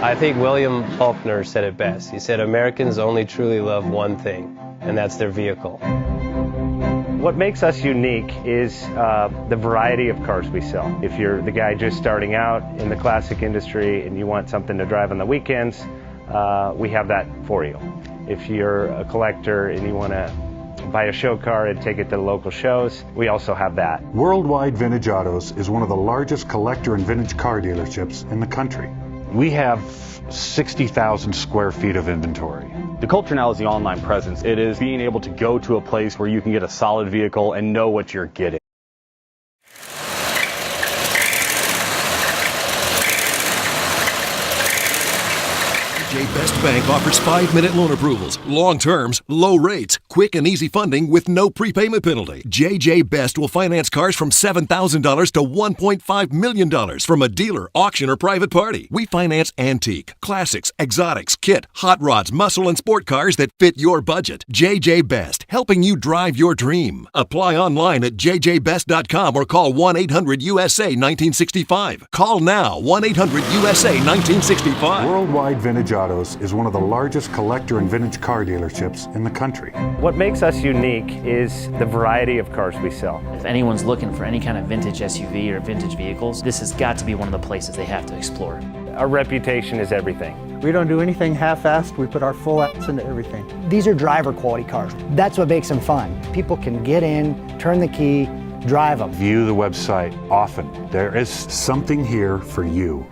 I think William Faulkner said it best. He said, Americans only truly love one thing, and that's their vehicle. What makes us unique is the variety of cars we sell. If you're the guy just starting out in the classic industry and you want something to drive on the weekends, we have that for you. If you're a collector and you want to buy a show car and take it to the local shows, we also have that. Worldwide Vintage Autos is one of the largest collector and vintage car dealerships in the country. We have 60,000 square feet of inventory. The culture now is the online presence. It is being able to go to a place where you can get a solid vehicle and know what you're getting. JJ Best Bank offers 5-minute loan approvals, long terms, low rates, quick and easy funding with no prepayment penalty. JJ Best will finance cars from $7,000 to $1.5 million from a dealer, auction, or private party. We finance antique, classics, exotics, kit, hot rods, muscle, and sport cars that fit your budget. JJ Best, helping you drive your dream. Apply online at jjbest.com or call 1-800-USA-1965. Call now, 1-800-USA-1965. Worldwide Vintage Autos is one of the largest collector and vintage car dealerships in the country. What makes us unique is the variety of cars we sell. If anyone's looking for any kind of vintage SUV or vintage vehicles, this has got to be one of the places they have to explore. Our reputation is everything. We don't do anything half-assed. We put our full ass into everything. These are driver quality cars. That's what makes them fun. People can get in, turn the key, drive them. View the website often. There is Something here for you.